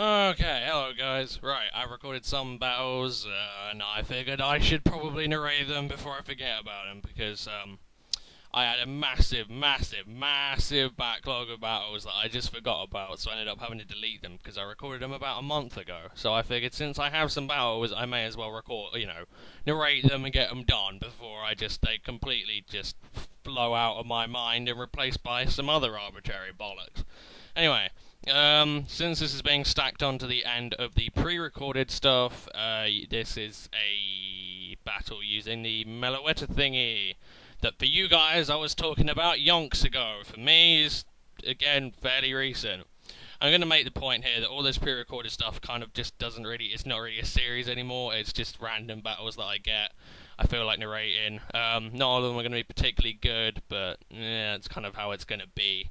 Okay, hello guys. Right, I recorded some battles, and I figured I should probably narrate them before I forget about them, because, I had a massive backlog of battles that I just forgot about, so I ended up having to delete them, because I recorded them about a month ago. So I figured since I have some battles, I may as well narrate them and get them done before they completely just blow out of my mind and replaced by some other arbitrary bollocks. Anyway, since this is being stacked onto the end of the pre-recorded stuff, this is a battle using the Meloetta thingy that for you guys I was talking about yonks ago. For me, is again fairly recent. I'm going to make the point here that all this pre-recorded stuff kind of just it's not really a series anymore, it's just random battles that I get. I feel like narrating. Not all of them are going to be particularly good, but yeah, it's kind of how it's going to be.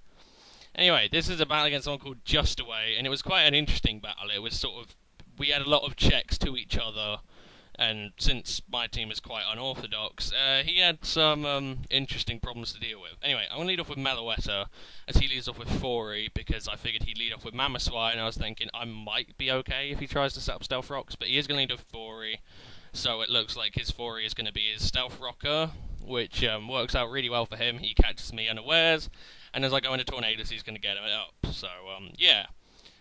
Anyway, this is a battle against someone called Justaway, and it was quite an interesting battle. It was we had a lot of checks to each other, and since my team is quite unorthodox, he had some interesting problems to deal with. Anyway, I'm going to lead off with Meloetta, as he leads off with Fori, because I figured he'd lead off with Mamoswine, and I was thinking I might be okay if he tries to set up Stealth Rocks, but he is going to lead off Fori, so it looks like his Fori is going to be his Stealth Rocker, which works out really well for him. He catches me unawares, and as I go into Tornadoes, he's going to get him up. So, yeah.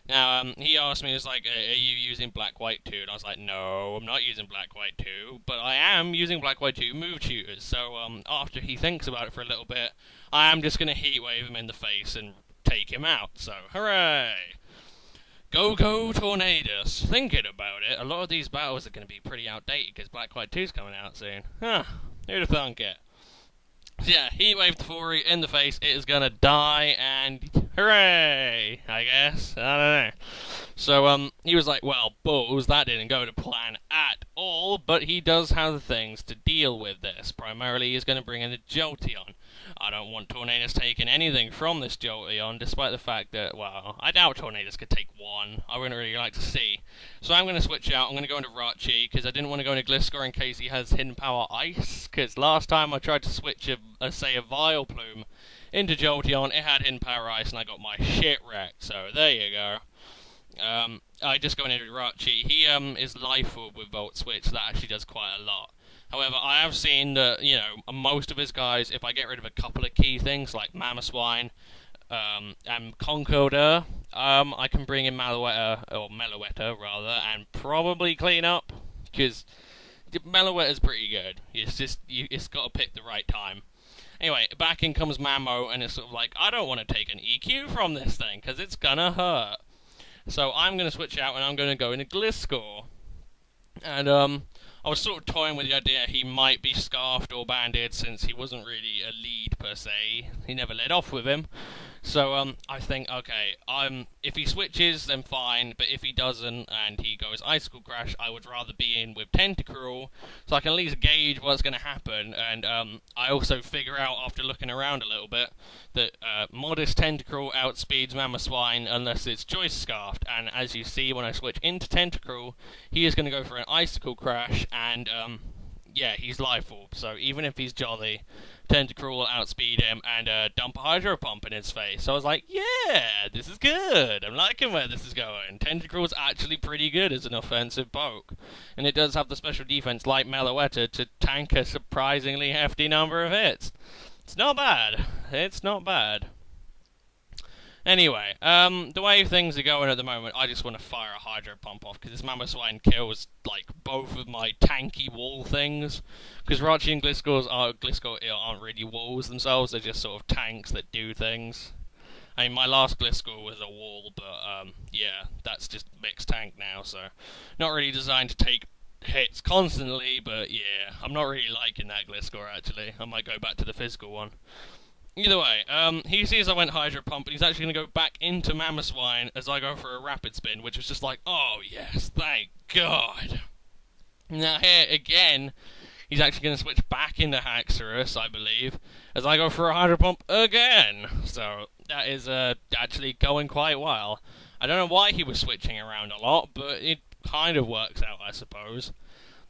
Now, he asked me, are you using Black-White 2? And I was like, no, I'm not using Black-White 2, but I am using Black-White 2 move tutors. So, after he thinks about it for a little bit, I am just going to Heat Wave him in the face and take him out. So, hooray! Go Tornadoes! Thinking about it, a lot of these battles are going to be pretty outdated because Black-White 2 is coming out soon. Huh, who'd have thunk it? Yeah, Heat Wave the Fury in the face, it is gonna die, and hooray, I guess, I don't know. So, he was like, well, balls, that didn't go to plan at all, but he does have the things to deal with this. Primarily, he's gonna bring in a Jolteon. I don't want Tornadoes taking anything from this Jolteon, despite the fact that, well, I doubt Tornadoes could take one. I wouldn't really like to see. So I'm going to switch out. I'm going to go into Rachi, because I didn't want to go into Gliscor in case he has Hidden Power Ice, because last time I tried to switch a Vileplume into Jolteon, it had Hidden Power Ice, and I got my shit wrecked. So there you go. I just go into Rachi. He is Life Orb with Volt Switch, so that actually does quite a lot. However, I have seen that, most of his guys, if I get rid of a couple of key things like Mamoswine and Concorder, I can bring in Meloetta rather, and probably clean up, because Meloetta's pretty good. It's got to pick the right time. Anyway, back in comes Mamo, and it's sort of like, I don't want to take an EQ from this thing, because it's gonna hurt. So I'm going to switch out, and I'm going to go into Gliscor. And, I was sort of toying with the idea he might be Scarfed or Banded, since he wasn't really a lead per se. He never led off with him. So, I think, okay, if he switches, then fine, but if he doesn't, and he goes Icicle Crash, I would rather be in with Tentacruel, so I can at least gauge what's going to happen, and, I also figure out, after looking around a little bit, that, Modest Tentacruel outspeeds Mamoswine unless it's Choice Scarfed, and as you see, when I switch into Tentacruel, he is going to go for an Icicle Crash, and, yeah, he's Life Orb, so even if he's Jolly, Tentacruel will outspeed him and dump a Hydro Pump in his face. So I was like, yeah, this is good. I'm liking where this is going. Tentacruel's actually pretty good as an offensive poke. And it does have the special defense like Meloetta to tank a surprisingly hefty number of hits. It's not bad. It's not bad. Anyway, the way things are going at the moment, I just want to fire a Hydro Pump off, because this Mamoswine kills, like, both of my tanky wall things. Because Rachi and Gliscor aren't really walls themselves, they're just sort of tanks that do things. I mean, my last Gliscor was a wall, but, yeah, that's just mixed tank now, so not really designed to take hits constantly, but yeah, I'm not really liking that Gliscor, actually. I might go back to the physical one. Either way, he sees I went Hydro Pump, and he's actually going to go back into Mamoswine as I go for a Rapid Spin, which was just like, oh yes, thank God. Now here, again, he's actually going to switch back into Haxorus, I believe, as I go for a Hydro Pump again. So, that is actually going quite well. I don't know why he was switching around a lot, but it kind of works out, I suppose.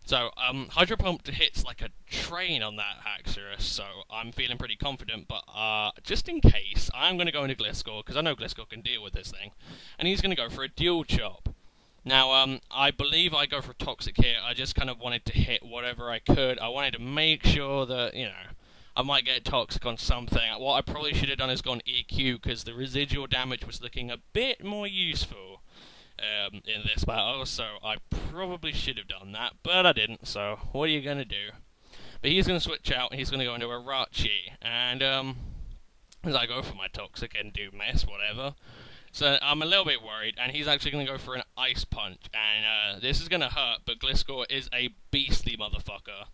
So, Hydro Pump hits like a train on that Haxorus, so I'm feeling pretty confident, but just in case, I'm going to go into Gliscor, because I know Gliscor can deal with this thing, and he's going to go for a Dual Chop. Now, I believe I go for Toxic here. I just kind of wanted to hit whatever I could. I wanted to make sure that, I might get Toxic on something. What I probably should have done is gone EQ, because the residual damage was looking a bit more useful in this battle, so I probably should have done that, but I didn't, so what are you going to do? But he's going to switch out, and he's going to go into Arachi, and as I go for my Toxic and do mess, whatever. So I'm a little bit worried, and he's actually going to go for an Ice Punch, and this is going to hurt, but Gliscor is a beastly motherfucker.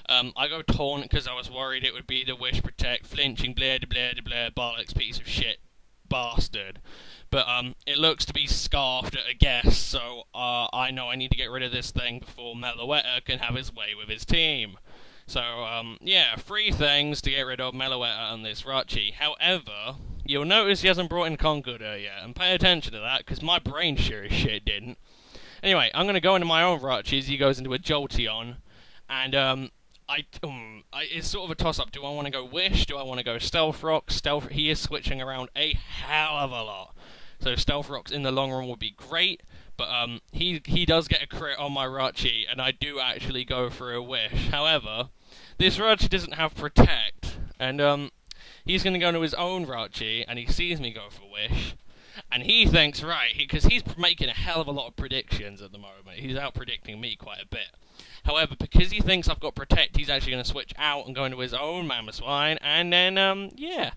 I go Taunt because I was worried it would be the Wish Protect, flinching, blah, blah, blah, bollocks, piece of shit, bastard. But it looks to be scarfed at a guess, so I know I need to get rid of this thing before Meloetta can have his way with his team. So, yeah, 3 things to get rid of Meloetta and this Rachi. However, you'll notice he hasn't brought in Conqueror yet, and pay attention to that, because my brain sure as shit didn't. Anyway, I'm going to go into my own Rachi as he goes into a Jolteon, and it's sort of a toss-up. Do I want to go Wish? Do I want to go Stealth Rock? He is switching around a hell of a lot. So Stealth Rocks in the long run would be great, but he does get a crit on my Rachi, and I do actually go for a Wish. However, this Rachi doesn't have Protect, and he's going to go into his own Rachi, and he sees me go for Wish, and he thinks, right, because he's making a hell of a lot of predictions at the moment. He's out-predicting me quite a bit. However, because he thinks I've got Protect, he's actually going to switch out and go into his own Mamoswine, and then, yeah,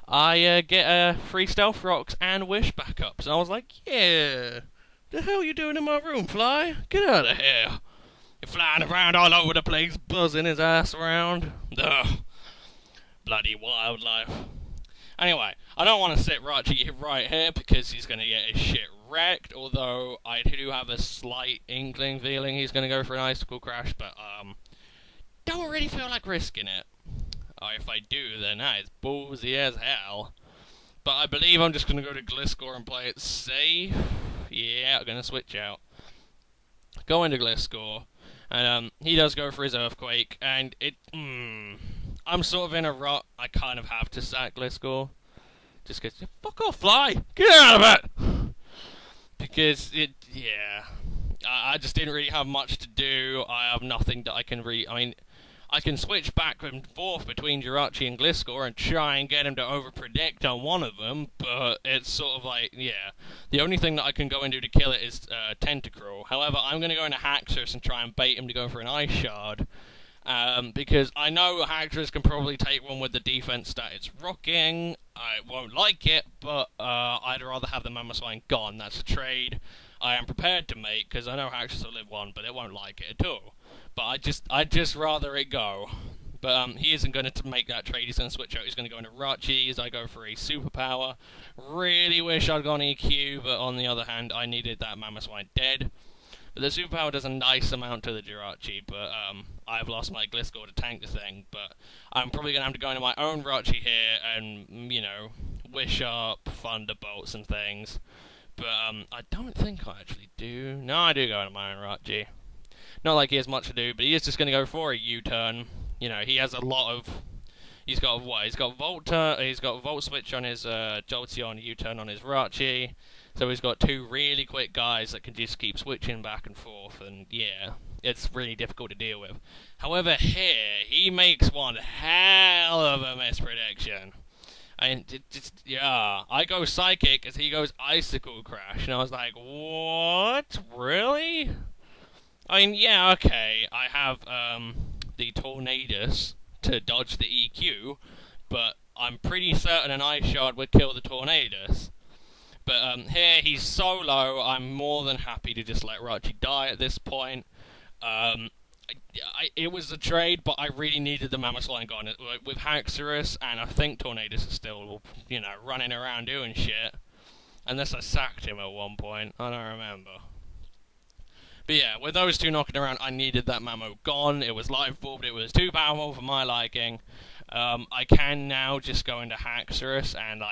I get 3 Stealth Rocks and Wish backups. And I was like, yeah, the hell you doing in my room, Fly? Get out of here. You're flying around all over the place, buzzing his ass around. Ugh. Bloody wildlife. Anyway, I don't want to sit Rachi right here because he's going to get his shit wrecked, although I do have a slight inkling feeling he's going to go for an Icicle Crash, but don't really feel like risking it. Or if I do, then that is ballsy as hell. But I believe I'm just going to go to Gliscor and play it safe. Yeah, I'm going to switch out. Go into Gliscor, and he does go for his Earthquake, and I'm sort of in a rut. I kind of have to sack Gliscor. Just because, fuck off, Fly! Get out of it! Because I just didn't really have much to do. I have nothing that I can I can switch back and forth between Jirachi and Gliscor and try and get him to overpredict on one of them, but it's sort of like, yeah, the only thing that I can go and do to kill it is Tentacruel. However, I'm going to go into Haxorus and try and bait him to go for an Ice Shard, because I know Haxorus can probably take one with the defense stat it's rocking. I won't like it, but I'd rather have the Mamoswine gone. That's a trade I am prepared to make, because I know Haxorus will live 1, but it won't like it at all. But I'd just rather it go. But he isn't going to make that trade. He's going to switch out. He's going to go into Rachi as I go for a Superpower. Really wish I'd gone EQ, but on the other hand, I needed that Mamoswine dead. But the Superpower does a nice amount to the Jirachi, but I've lost my Gliscor to tank the thing. But I'm probably going to have to go into my own Rachi here and, wish up Thunderbolts and things. But I don't think I actually do. No, I do go into my own Rachi. Not like he has much to do, but he is just going to go for a U-turn. He has a lot of... He's got what? He's got Volt Switch on his Jolteon, U-turn on his Rachi. So he's got 2 really quick guys that can just keep switching back and forth, and yeah, it's really difficult to deal with. However, here, he makes one hell of a misprediction. I go Psychic as he goes Icicle Crash, and I was like, what? Really? Yeah, okay, I have the Tornadus to dodge the EQ, but I'm pretty certain an Ice Shard would kill the Tornadus. But here he's so low, I'm more than happy to just let Rachi die at this point. It was a trade, but I really needed the Mamoswine gone with Haxorus, and I think Tornadus is still, running around doing shit. Unless I sacked him at one point, I don't remember. But yeah, with those 2 knocking around, I needed that Mamo gone. It was life formed, it was too powerful for my liking. I can now just go into Haxorus and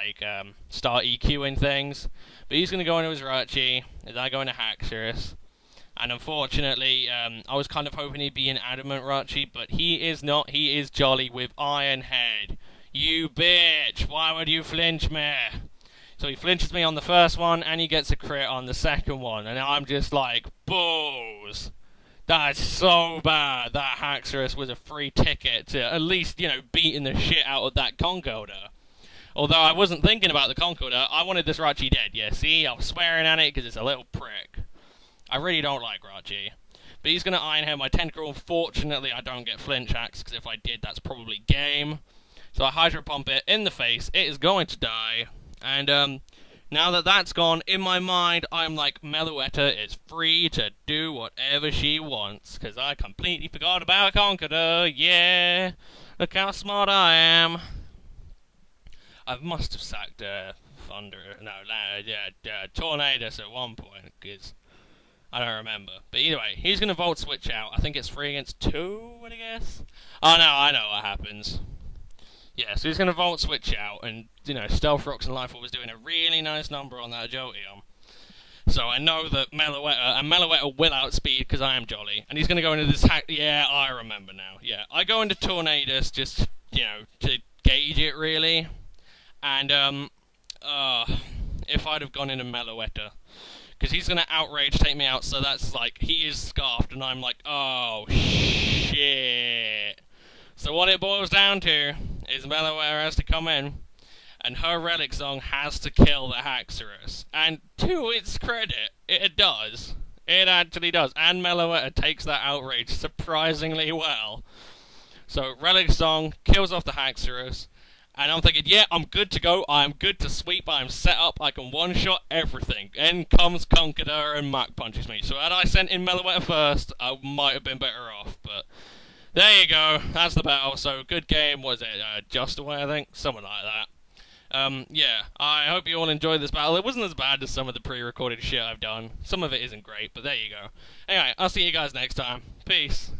start EQing things. But he's going to go into his Rachi as I go into Haxorus. And unfortunately, I was kind of hoping he'd be an Adamant Rachi, but he is not. He is jolly with Iron Head. You bitch! Why would you flinch me? So he flinches me on the first one, and he gets a crit on the second one, and I'm just like, balls. That's so bad. That Haxorus was a free ticket to at least, beating the shit out of that Conkeldurr. Although I wasn't thinking about the Conkeldurr, I wanted this Rachi dead. Yeah, see, I was swearing at it because it's a little prick. I really don't like Rachi. But he's going to Iron Head my Tentacruel. Fortunately, I don't get Flinch Axe, because if I did, that's probably game. So I Hydro Pump it in the face. It is going to die. And now that that's gone, in my mind, I'm like, Meloetta is free to do whatever she wants, because I completely forgot about Conkeldurr. Yeah, look how smart I am. I must have sacked Tornadus at one point, because I don't remember. But either way, he's going to Volt Switch out. I think it's 3 against 2, I guess? Oh no, I know what happens. Yeah, so he's going to Volt Switch out, and, Stealth Rocks and Life Orb was doing a really nice number on that Jolteon. So I know that Meloetta will outspeed because I am Jolly. And he's going to go into this hack. Yeah, I remember now. Yeah, I go into Tornadus just, to gauge it, really. And, if I'd have gone into Meloetta, because he's going to Outrage, take me out, so that's like, he is Scarfed, and I'm like, oh, shit. So what it boils down to is Meloetta has to come in, and her Relic Song has to kill the Haxorus. And to its credit, it does. It actually does. And Meloetta takes that Outrage surprisingly well. So Relic Song kills off the Haxorus. And I'm thinking, yeah, I'm good to go. I'm good to sweep. I'm set up. I can one-shot everything. In comes Conkeldurr and Mach punches me. So had I sent in Meloetta first, I might have been better off. But there you go. That's the battle. So good game. Was it Justaway, I think? Something like that. Yeah, I hope you all enjoyed this battle. It wasn't as bad as some of the pre-recorded shit I've done. Some of it isn't great, but there you go. Anyway, I'll see you guys next time. Peace.